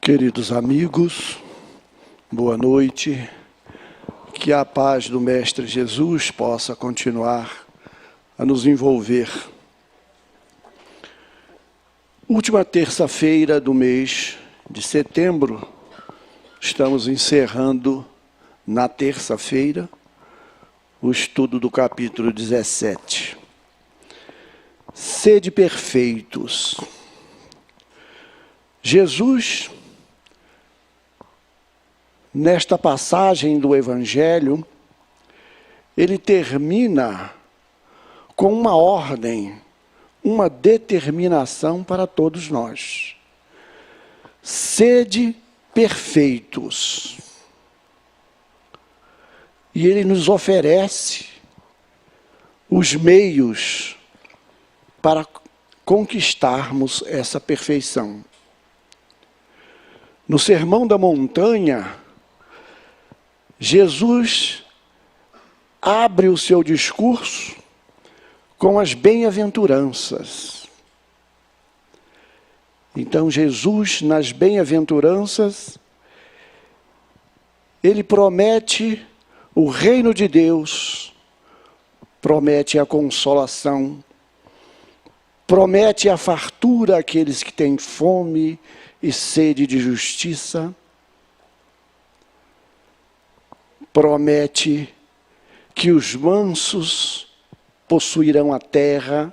Queridos amigos, boa noite. Que a paz do Mestre Jesus possa continuar a nos envolver. Última terça-feira do mês de setembro, estamos encerrando na terça-feira o estudo do capítulo 17. Sede perfeitos. Jesus, nesta passagem do Evangelho, ele termina com uma ordem, uma determinação para todos nós. Sede perfeitos. E ele nos oferece os meios para conquistarmos essa perfeição. No Sermão da Montanha, Jesus abre o seu discurso com as bem-aventuranças. Então, Jesus, nas bem-aventuranças, ele promete o reino de Deus, promete a consolação, promete a fartura àqueles que têm fome e sede de justiça, promete que os mansos possuirão a terra,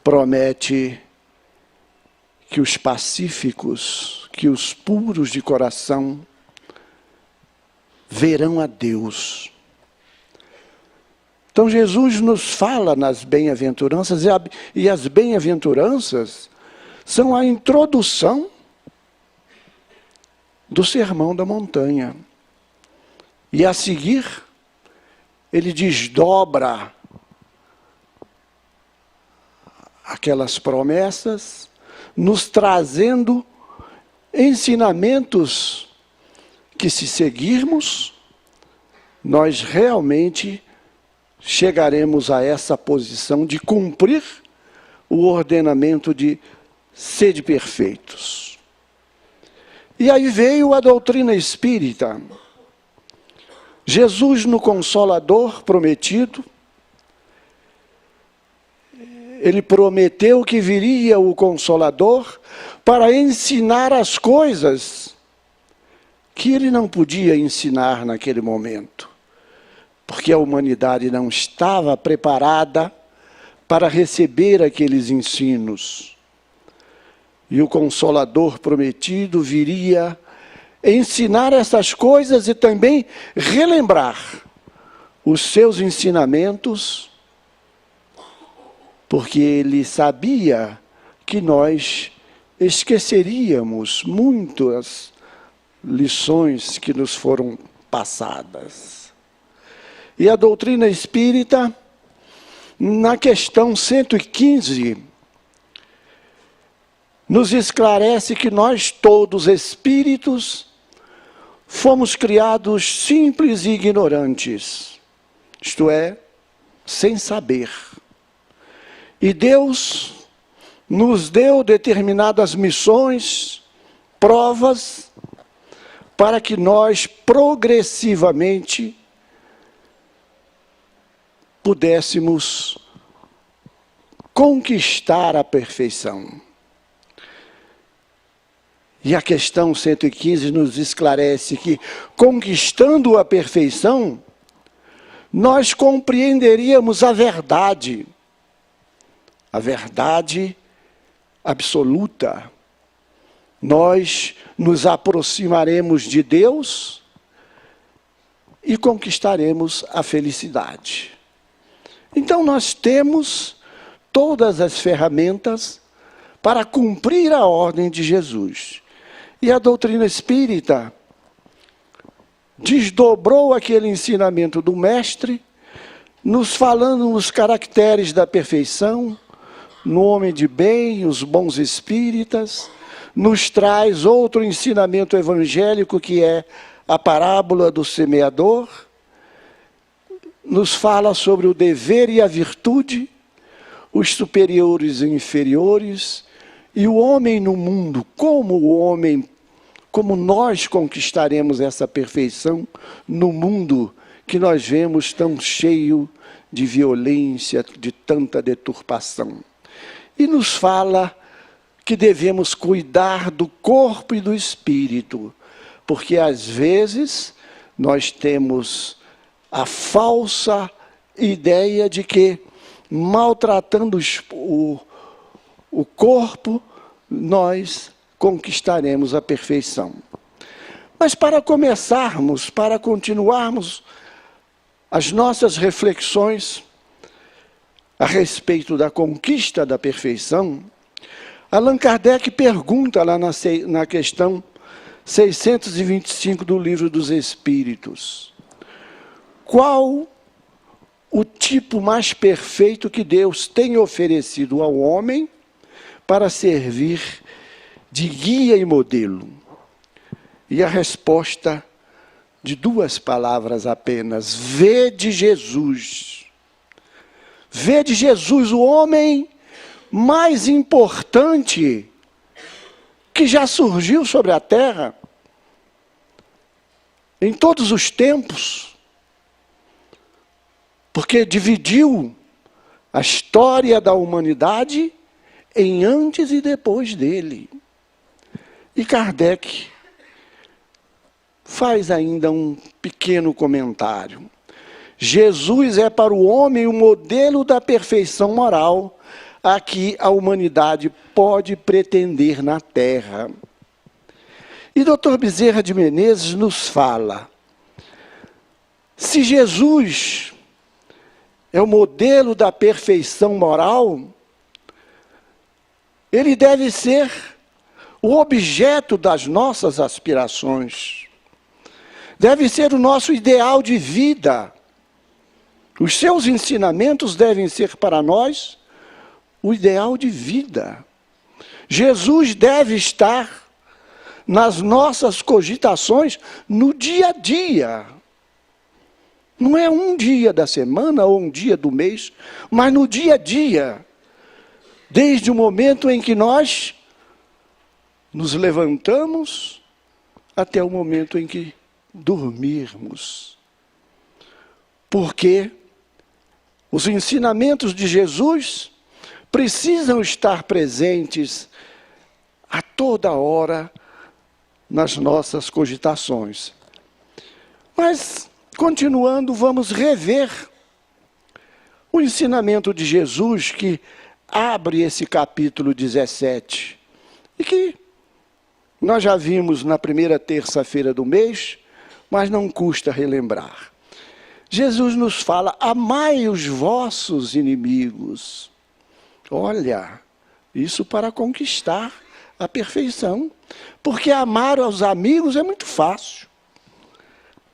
promete que os pacíficos, que os puros de coração, verão a Deus. Então Jesus nos fala nas bem-aventuranças, e as bem-aventuranças são a introdução do Sermão da Montanha. E a seguir, ele desdobra aquelas promessas, nos trazendo ensinamentos que, se seguirmos, nós realmente chegaremos a essa posição de cumprir o ordenamento de sede perfeitos. E aí veio a doutrina espírita. Jesus, no Consolador prometido, ele prometeu que viria o Consolador para ensinar as coisas que ele não podia ensinar naquele momento, porque a humanidade não estava preparada para receber aqueles ensinos. E o Consolador prometido viria ensinar essas coisas e também relembrar os seus ensinamentos, porque ele sabia que nós esqueceríamos muitas lições que nos foram passadas. E a doutrina espírita, na questão 115, nos esclarece que nós todos espíritos fomos criados simples e ignorantes, isto é, sem saber. E Deus nos deu determinadas missões, provas, para que nós progressivamente pudéssemos conquistar a perfeição. E a questão 115 nos esclarece que, conquistando a perfeição, nós compreenderíamos a verdade absoluta. Nós nos aproximaremos de Deus e conquistaremos a felicidade. Então nós temos todas as ferramentas para cumprir a ordem de Jesus. E a doutrina espírita desdobrou aquele ensinamento do Mestre, nos falando nos caracteres da perfeição, no homem de bem, os bons espíritas, nos traz outro ensinamento evangélico, que é a parábola do semeador, nos fala sobre o dever e a virtude, os superiores e inferiores, E o homem no mundo, como nós conquistaremos essa perfeição no mundo que nós vemos tão cheio de violência, de tanta deturpação? E nos fala que devemos cuidar do corpo e do espírito, porque às vezes nós temos a falsa ideia de que, maltratando o corpo, nós conquistaremos a perfeição. Mas para começarmos, para continuarmos as nossas reflexões a respeito da conquista da perfeição, Allan Kardec pergunta lá na questão 625 do Livro dos Espíritos: qual o tipo mais perfeito que Deus tem oferecido ao homem para servir de guia e modelo? E a resposta de 2 palavras apenas: vede Jesus. Vede Jesus, o homem mais importante que já surgiu sobre a terra, em todos os tempos, porque dividiu a história da humanidade em antes e depois dele. E Kardec faz ainda um pequeno comentário. Jesus é para o homem o modelo da perfeição moral a que a humanidade pode pretender na Terra. E Dr. Bezerra de Menezes nos fala: se Jesus é o modelo da perfeição moral, ele deve ser o objeto das nossas aspirações, deve ser o nosso ideal de vida. Os seus ensinamentos devem ser para nós o ideal de vida. Jesus deve estar nas nossas cogitações no dia a dia. Não é um dia da semana ou um dia do mês, mas no dia a dia. Desde o momento em que nós nos levantamos até o momento em que dormirmos. Porque os ensinamentos de Jesus precisam estar presentes a toda hora nas nossas cogitações. Mas, continuando, vamos rever o ensinamento de Jesus que abre esse capítulo 17, e que nós já vimos na primeira terça-feira do mês, mas não custa relembrar. Jesus nos fala: amai os vossos inimigos. Olha, isso para conquistar a perfeição. Porque amar aos amigos é muito fácil.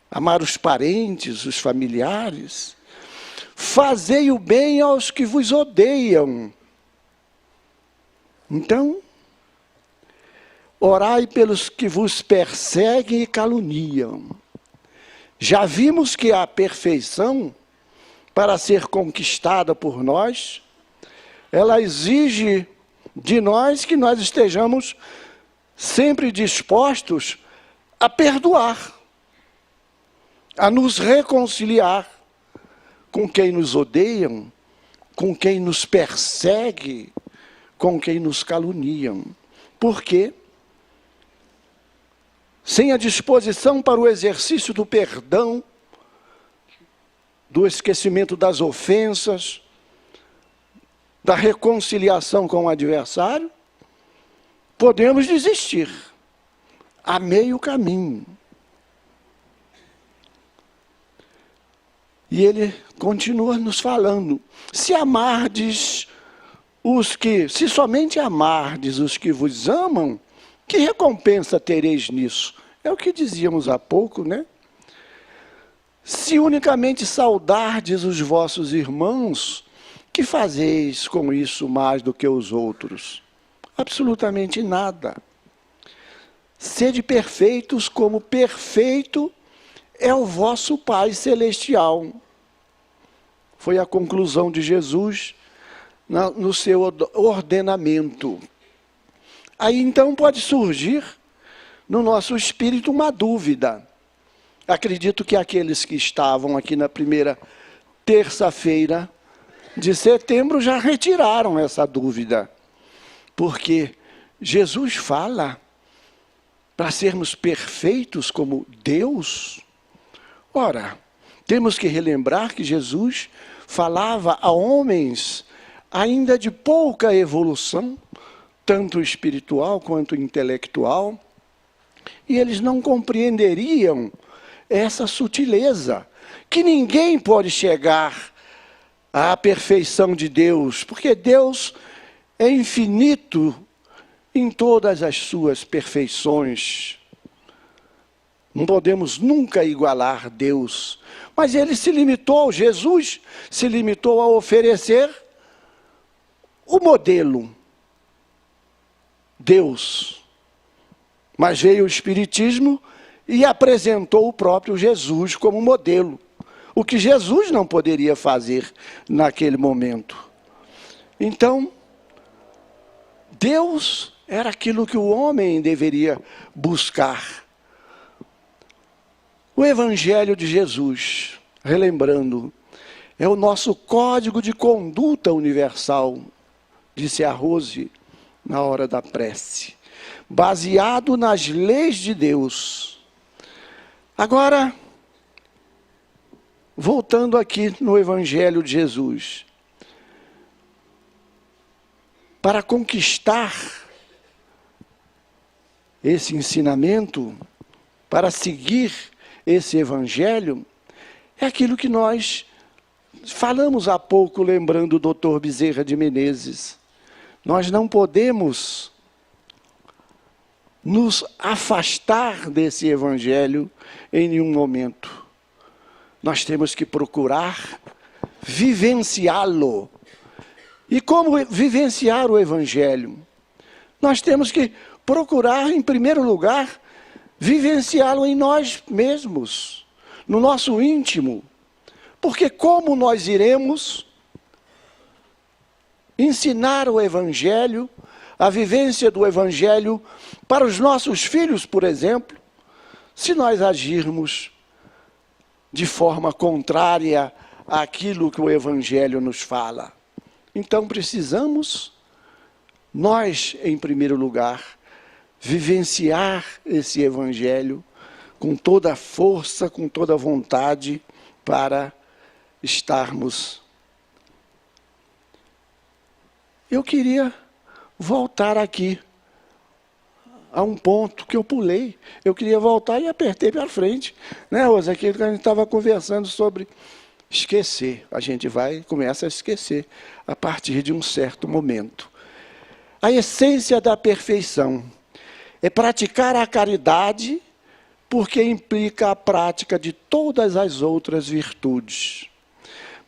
Amar os parentes, os familiares. Fazei o bem aos que vos odeiam. Então, orai pelos que vos perseguem e caluniam. Já vimos que a perfeição, para ser conquistada por nós, ela exige de nós que nós estejamos sempre dispostos a perdoar, a nos reconciliar com quem nos odeiam, com quem nos persegue, com quem nos caluniam. Por quê? Sem a disposição para o exercício do perdão, do esquecimento das ofensas, da reconciliação com o adversário, podemos desistir a meio caminho. E ele continua nos falando: se somente amardes os que vos amam, que recompensa tereis nisso? É o que dizíamos há pouco, né? Se unicamente saudardes os vossos irmãos, que fazeis com isso mais do que os outros? Absolutamente nada. Sede perfeitos como perfeito é o vosso Pai Celestial. Foi a conclusão de Jesus no seu ordenamento. Aí então pode surgir no nosso espírito uma dúvida. Acredito que aqueles que estavam aqui na primeira terça-feira de setembro já retiraram essa dúvida. Porque Jesus fala para sermos perfeitos como Deus. Ora, temos que relembrar que Jesus falava a homens ainda de pouca evolução, tanto espiritual quanto intelectual, e eles não compreenderiam essa sutileza, que ninguém pode chegar à perfeição de Deus, porque Deus é infinito em todas as suas perfeições. Não podemos nunca igualar Deus, mas ele se limitou, Jesus se limitou a oferecer o modelo, Deus. Mas veio o Espiritismo e apresentou o próprio Jesus como modelo, o que Jesus não poderia fazer naquele momento. Então, Deus era aquilo que o homem deveria buscar. O Evangelho de Jesus, relembrando, é o nosso código de conduta universal, disse a Rose na hora da prece, baseado nas leis de Deus. Agora, voltando aqui no Evangelho de Jesus, para conquistar esse ensinamento, para seguir esse Evangelho, é aquilo que nós falamos há pouco, lembrando o doutor Bezerra de Menezes. Nós não podemos nos afastar desse Evangelho em nenhum momento. Nós temos que procurar vivenciá-lo. E como vivenciar o Evangelho? Nós temos que procurar, em primeiro lugar, vivenciá-lo em nós mesmos, no nosso íntimo. Porque como nós iremos ensinar o Evangelho, a vivência do Evangelho para os nossos filhos, por exemplo, se nós agirmos de forma contrária àquilo que o Evangelho nos fala? Então precisamos, nós, em primeiro lugar, vivenciar esse Evangelho com toda a força, com toda a vontade, para estarmos. Eu queria voltar aqui a um ponto que eu pulei. Eu queria voltar e apertei para frente. Né, Rosa? Aquilo que a gente estava conversando sobre esquecer. A gente começa a esquecer a partir de um certo momento. A essência da perfeição é praticar a caridade, porque implica a prática de todas as outras virtudes.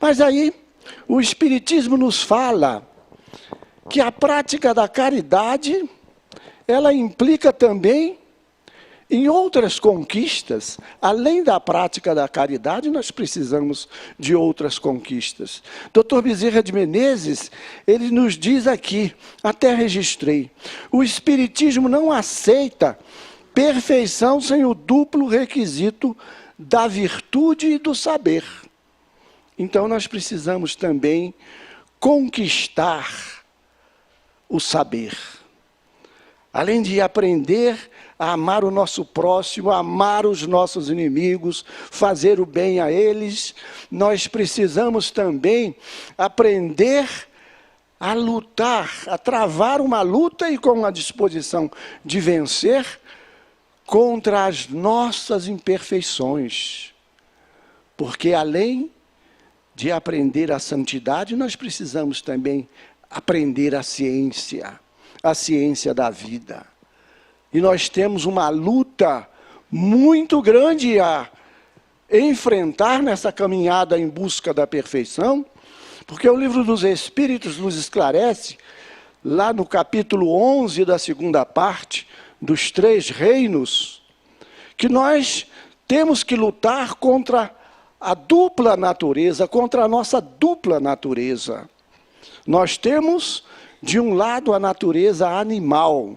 Mas aí, o Espiritismo nos fala que a prática da caridade, ela implica também em outras conquistas. Além da prática da caridade, nós precisamos de outras conquistas. Dr. Bezerra de Menezes, ele nos diz aqui, até registrei, o Espiritismo não aceita perfeição sem o duplo requisito da virtude e do saber. Então nós precisamos também conquistar o saber. Além de aprender a amar o nosso próximo, a amar os nossos inimigos, fazer o bem a eles, nós precisamos também aprender a lutar, a travar uma luta e com a disposição de vencer contra as nossas imperfeições. Porque além de aprender a santidade, nós precisamos também aprender a ciência da vida. E nós temos uma luta muito grande a enfrentar nessa caminhada em busca da perfeição, porque o Livro dos Espíritos nos esclarece, lá no capítulo 11 da segunda parte, dos 3 reinos, que nós temos que lutar contra a dupla natureza, contra a nossa dupla natureza. Nós temos, de um lado, a natureza animal,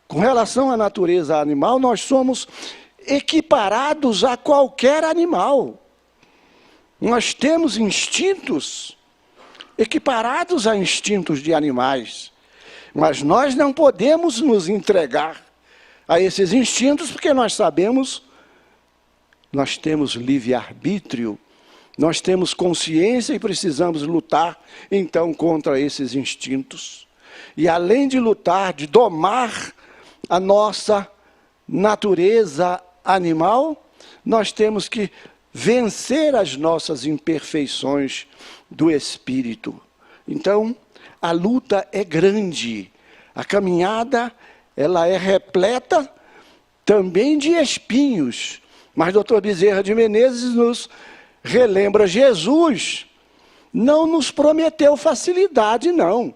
Com relação à natureza animal, nós somos equiparados a qualquer animal. Nós temos instintos equiparados a instintos de animais. Mas nós não podemos nos entregar a esses instintos, porque nós sabemos, nós temos livre-arbítrio, nós temos consciência e precisamos lutar, então, contra esses instintos. E além de lutar, de domar a nossa natureza animal, nós temos que vencer as nossas imperfeições do espírito. Então, a luta é grande, a caminhada ela é repleta também de espinhos. Mas Dr. Bezerra de Menezes nos relembra, Jesus não nos prometeu facilidade, não.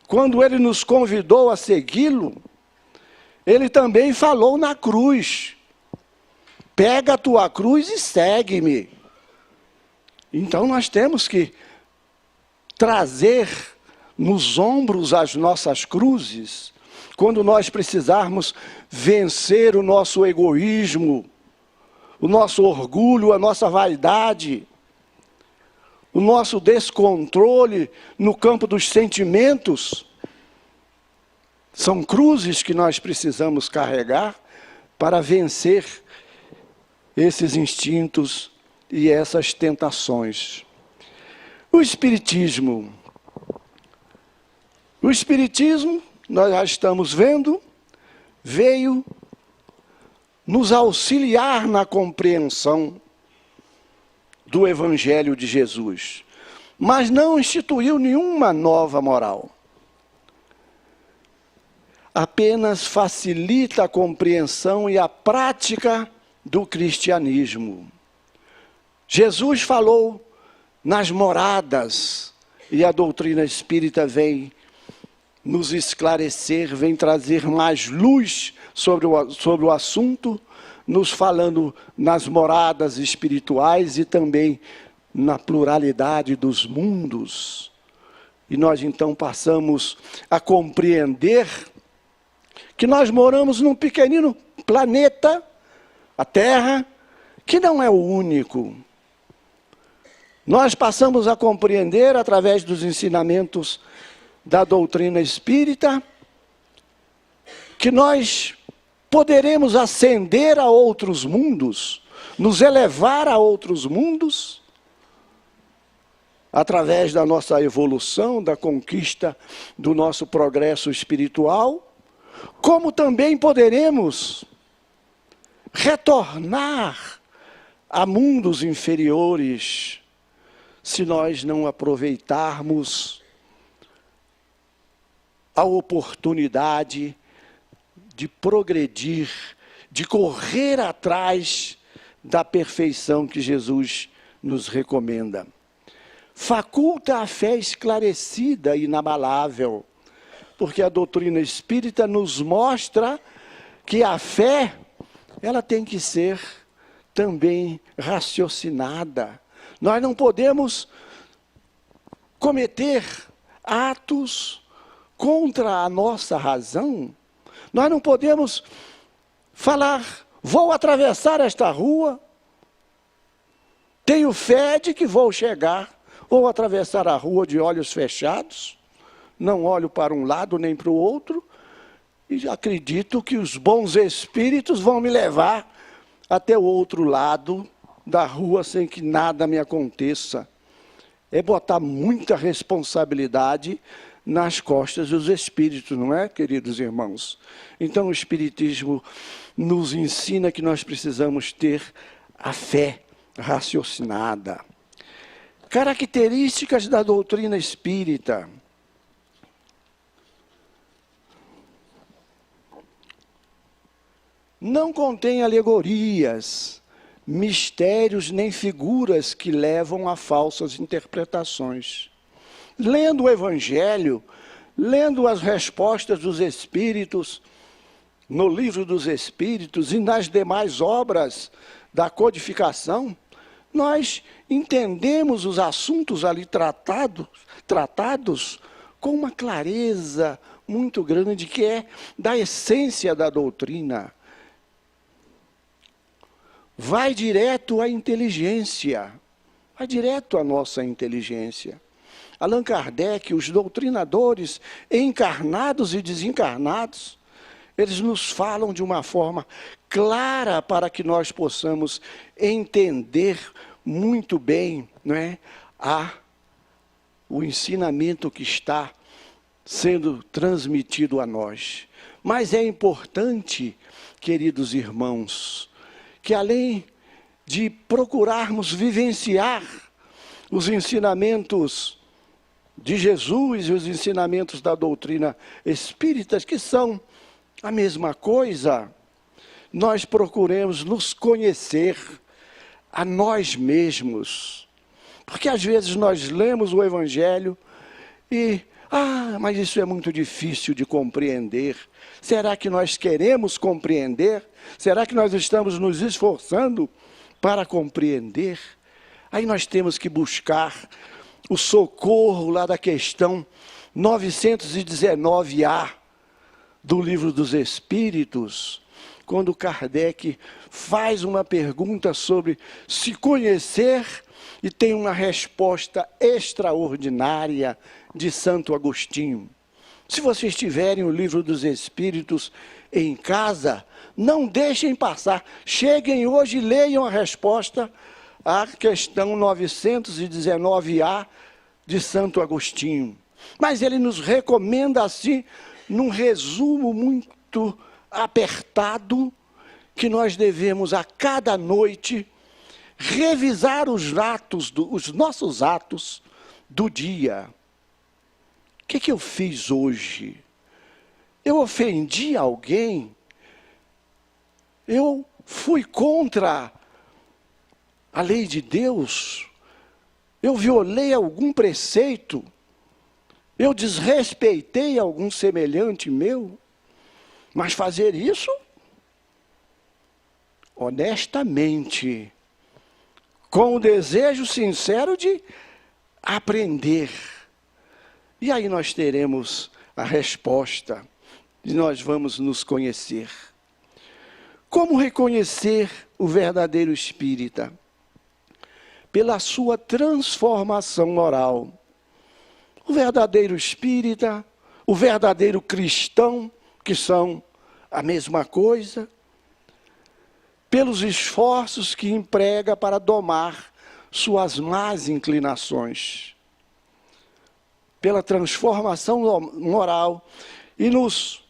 Quando ele nos convidou a segui-lo, ele também falou na cruz: pega a tua cruz e segue-me. Então nós temos que trazer nos ombros as nossas cruzes, quando nós precisarmos vencer o nosso egoísmo, o nosso orgulho, a nossa vaidade, o nosso descontrole no campo dos sentimentos. São cruzes que nós precisamos carregar para vencer esses instintos e essas tentações. O Espiritismo, nós já estamos vendo, veio nos auxiliar na compreensão do Evangelho de Jesus, mas não instituiu nenhuma nova moral. Apenas facilita a compreensão e a prática do cristianismo. Jesus falou nas moradas, e a doutrina espírita vem nos esclarecer, vem trazer mais luz sobre o assunto, nos falando nas moradas espirituais e também na pluralidade dos mundos. E nós então passamos a compreender que nós moramos num pequenino planeta, a Terra, que não é o único. Nós passamos a compreender, através dos ensinamentos da doutrina espírita, que nós poderemos ascender a outros mundos, nos elevar a outros mundos, através da nossa evolução, da conquista do nosso progresso espiritual, como também poderemos retornar a mundos inferiores, se nós não aproveitarmos a oportunidade de progredir, de correr atrás da perfeição que Jesus nos recomenda. Faculta a fé esclarecida e inabalável, porque a doutrina espírita nos mostra que a fé, ela tem que ser também raciocinada. Nós não podemos cometer atos contra a nossa razão. Nós não podemos falar, vou atravessar esta rua, tenho fé de que vou chegar, vou atravessar a rua de olhos fechados, não olho para um lado nem para o outro, e acredito que os bons espíritos vão me levar até o outro lado da rua sem que nada me aconteça. É botar muita responsabilidade nas costas dos espíritos, não é, queridos irmãos? Então o Espiritismo nos ensina que nós precisamos ter a fé raciocinada. Características da doutrina espírita. Não contém alegorias, mistérios nem figuras que levam a falsas interpretações. Lendo o Evangelho, lendo as respostas dos Espíritos, no Livro dos Espíritos e nas demais obras da codificação, nós entendemos os assuntos ali tratados com uma clareza muito grande, que é da essência da doutrina. Vai direto à inteligência, vai direto à nossa inteligência. Allan Kardec, os doutrinadores encarnados e desencarnados, eles nos falam de uma forma clara para que nós possamos entender muito bem, não é, o ensinamento que está sendo transmitido a nós. Mas é importante, queridos irmãos, que além de procurarmos vivenciar os ensinamentos de Jesus e os ensinamentos da doutrina espírita, que são a mesma coisa, nós procuremos nos conhecer a nós mesmos. Porque às vezes nós lemos o Evangelho e, mas isso é muito difícil de compreender. Será que nós queremos compreender? Será que nós estamos nos esforçando para compreender? Aí nós temos que buscar o socorro lá da questão 919A do Livro dos Espíritos, quando Kardec faz uma pergunta sobre se conhecer e tem uma resposta extraordinária de Santo Agostinho. Se vocês tiverem o Livro dos Espíritos em casa, não deixem passar. Cheguem hoje e leiam a resposta à questão 919A de Santo Agostinho. Mas ele nos recomenda assim, num resumo muito apertado, que nós devemos a cada noite revisar os nossos atos do dia. O que eu fiz hoje? Eu ofendi alguém? Eu fui contra a lei de Deus? Eu violei algum preceito? Eu desrespeitei algum semelhante meu? Mas fazer isso honestamente, com o desejo sincero de aprender. E aí nós teremos a resposta e nós vamos nos conhecer. Como reconhecer o verdadeiro espírita? Pela sua transformação moral. O verdadeiro espírita, o verdadeiro cristão, que são a mesma coisa, pelos esforços que emprega para domar suas más inclinações, pela transformação moral e nos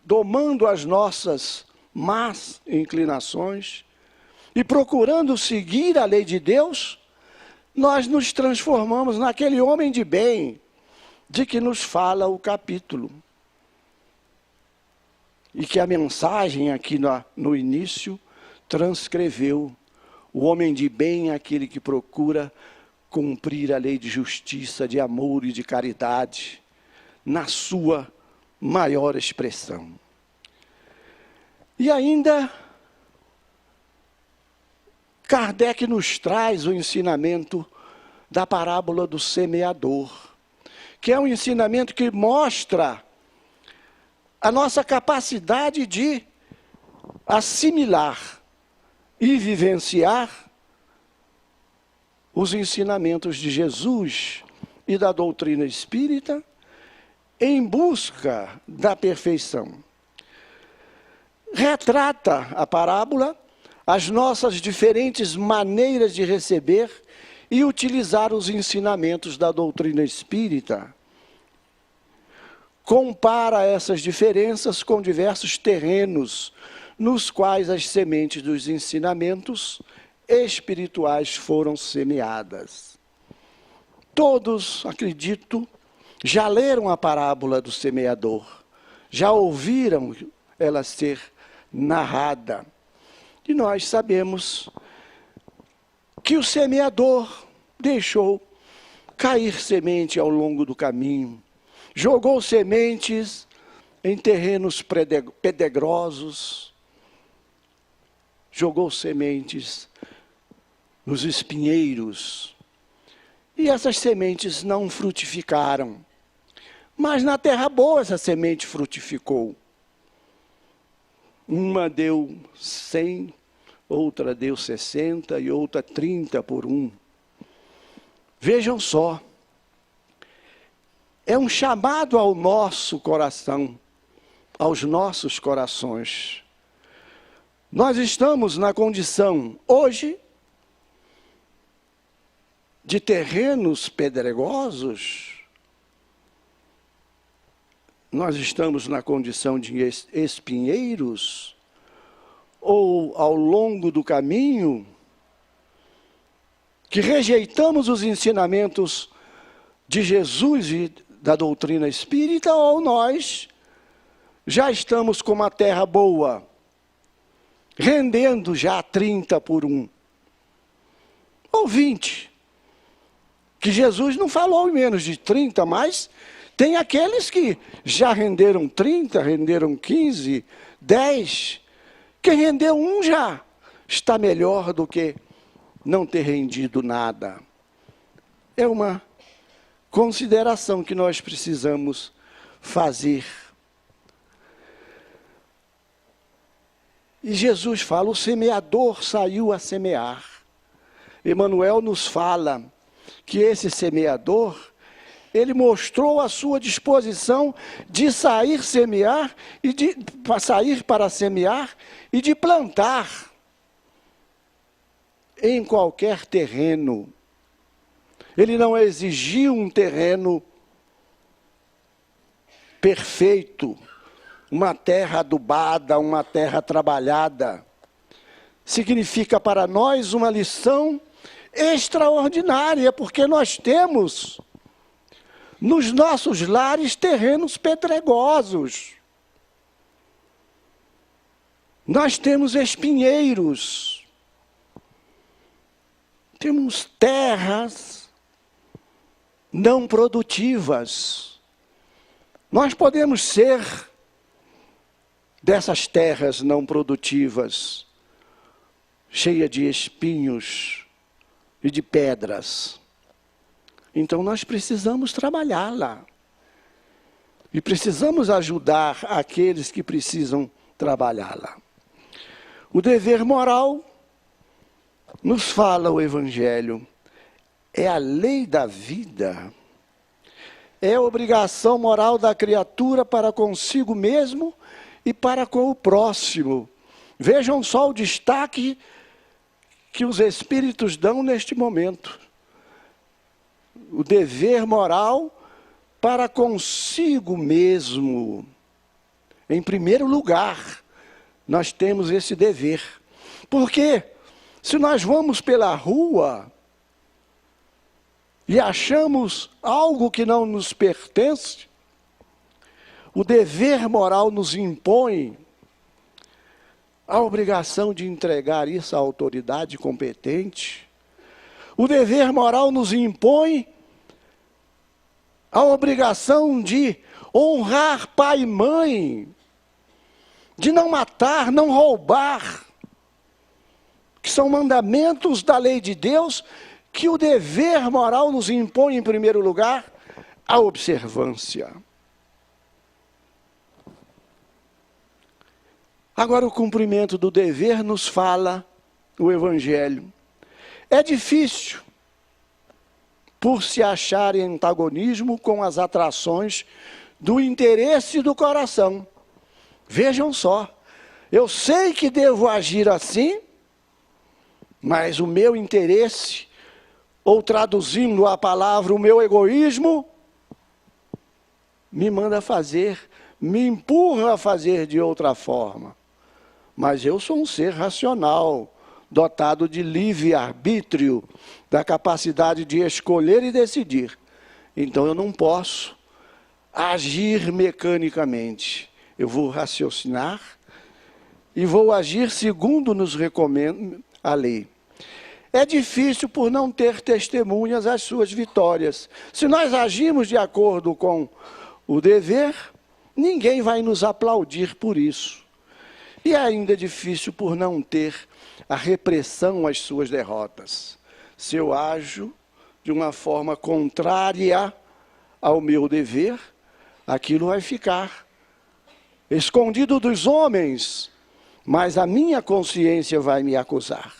domando as nossas más inclinações e procurando seguir a lei de Deus, nós nos transformamos naquele homem de bem de que nos fala o capítulo. E que a mensagem aqui no início transcreveu. O homem de bem é aquele que procura cumprir a lei de justiça, de amor e de caridade, na sua maior expressão. E ainda, Kardec nos traz o ensinamento da parábola do semeador, que é um ensinamento que mostra a nossa capacidade de assimilar e vivenciar os ensinamentos de Jesus e da doutrina espírita em busca da perfeição. Retrata a parábola as nossas diferentes maneiras de receber e utilizar os ensinamentos da doutrina espírita. Compara essas diferenças com diversos terrenos nos quais as sementes dos ensinamentos espirituais foram semeadas. Todos, acredito, já leram a parábola do semeador, já ouviram ela ser narrada. E nós sabemos que o semeador deixou cair semente ao longo do caminho, jogou sementes em terrenos pedregosos, jogou sementes nos espinheiros, e essas sementes não frutificaram. Mas na terra boa essa semente frutificou. Uma deu 100, outra deu 60 e outra 30 por um. Vejam só, é um chamado ao nosso coração, aos nossos corações. Nós estamos na condição, hoje, de terrenos pedregosos. Nós estamos na condição de espinheiros, ou ao longo do caminho, que rejeitamos os ensinamentos de Jesus e da doutrina espírita, ou nós já estamos com uma terra boa, rendendo já 30 por um, ou 20, que Jesus não falou em menos de 30, mas tem aqueles que já renderam 30, renderam 15, 10, quem rendeu um já está melhor do que não ter rendido nada. É uma consideração que nós precisamos fazer. E Jesus fala, o semeador saiu a semear. Emmanuel nos fala que esse semeador, ele mostrou a sua disposição de sair semear e sair para semear e de plantar em qualquer terreno. Ele não exigiu um terreno perfeito, uma terra adubada, uma terra trabalhada. Significa para nós uma lição extraordinária, porque nós temos nos nossos lares terrenos pedregosos. Nós temos espinheiros. Temos terras não produtivas. Nós podemos ser dessas terras não produtivas, cheia de espinhos e de pedras. Então nós precisamos trabalhá-la. E precisamos ajudar aqueles que precisam trabalhá-la. O dever moral, nos fala o Evangelho, é a lei da vida. É a obrigação moral da criatura para consigo mesmo e para com o próximo. Vejam só o destaque que os Espíritos dão neste momento. O dever moral para consigo mesmo. Em primeiro lugar, nós temos esse dever. Porque se nós vamos pela rua e achamos algo que não nos pertence, o dever moral nos impõe a obrigação de entregar isso à autoridade competente. O dever moral nos impõe a obrigação de honrar pai e mãe, de não matar, não roubar, que são mandamentos da lei de Deus, que o dever moral nos impõe, em primeiro lugar, a observância. Agora, o cumprimento do dever nos fala o Evangelho. É difícil, por se achar em antagonismo com as atrações do interesse do coração. Vejam só, eu sei que devo agir assim, mas o meu interesse, ou traduzindo a palavra, o meu egoísmo, me manda fazer, me empurra a fazer de outra forma. Mas eu sou um ser racional, dotado de livre-arbítrio, da capacidade de escolher e decidir. Então eu não posso agir mecanicamente. Eu vou raciocinar e vou agir segundo nos recomenda a lei. É difícil por não ter testemunhas às suas vitórias. Se nós agimos de acordo com o dever, ninguém vai nos aplaudir por isso. E é ainda difícil por não ter a repressão às suas derrotas. Se eu ajo de uma forma contrária ao meu dever, aquilo vai ficar escondido dos homens, mas a minha consciência vai me acusar.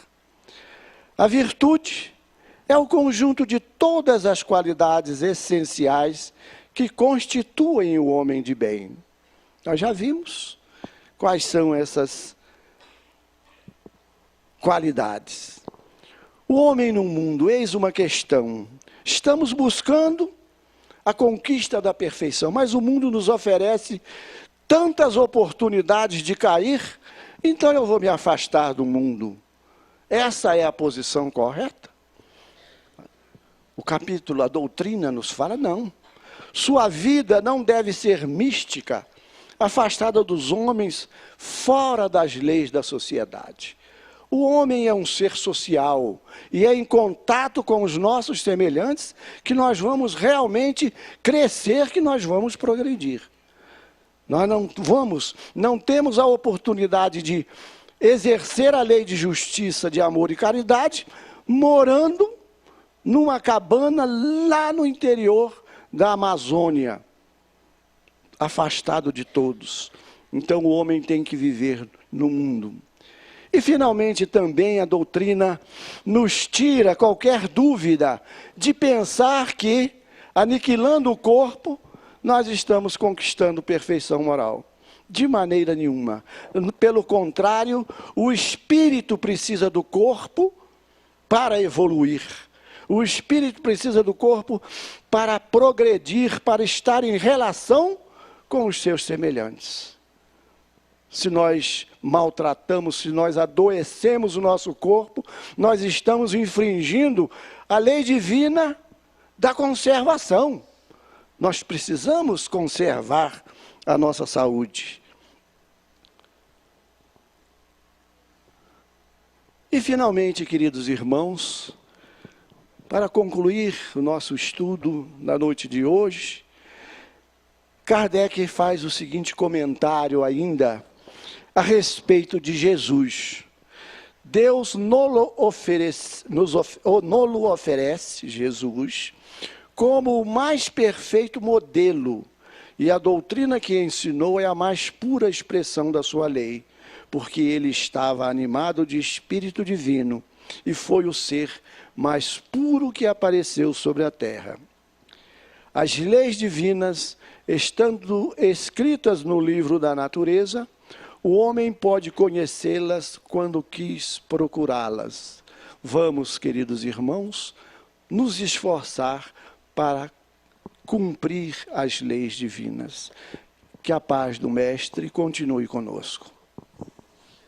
A virtude é o conjunto de todas as qualidades essenciais que constituem o homem de bem. Nós já vimos quais são essas qualidades. O homem no mundo, eis uma questão. Estamos buscando a conquista da perfeição, mas o mundo nos oferece tantas oportunidades de cair, então eu vou me afastar do mundo. Essa é a posição correta? O capítulo, a doutrina nos fala, não. Sua vida não deve ser mística, afastada dos homens, fora das leis da sociedade. O homem é um ser social e é em contato com os nossos semelhantes que nós vamos realmente crescer, que nós vamos progredir. Nós não temos a oportunidade de exercer a lei de justiça, de amor e caridade, morando numa cabana lá no interior da Amazônia, afastado de todos. Então o homem tem que viver no mundo. E finalmente também a doutrina nos tira qualquer dúvida de pensar que, aniquilando o corpo, nós estamos conquistando perfeição moral. De maneira nenhuma. Pelo contrário, o espírito precisa do corpo para evoluir. O espírito precisa do corpo para progredir, para estar em relação com os seus semelhantes. Se nós maltratamos, se nós adoecemos o nosso corpo, nós estamos infringindo a lei divina da conservação. Nós precisamos conservar a nossa saúde. E finalmente, queridos irmãos, para concluir o nosso estudo na noite de hoje, Kardec faz o seguinte comentário ainda a respeito de Jesus. Deus nos oferece Jesus como o mais perfeito modelo, e a doutrina que ensinou é a mais pura expressão da sua lei, porque ele estava animado de espírito divino e foi o ser mais puro que apareceu sobre a terra. As leis divinas, estando escritas no livro da natureza, o homem pode conhecê-las quando quis procurá-las. Vamos, queridos irmãos, nos esforçar para cumprir as leis divinas. Que a paz do Mestre continue conosco.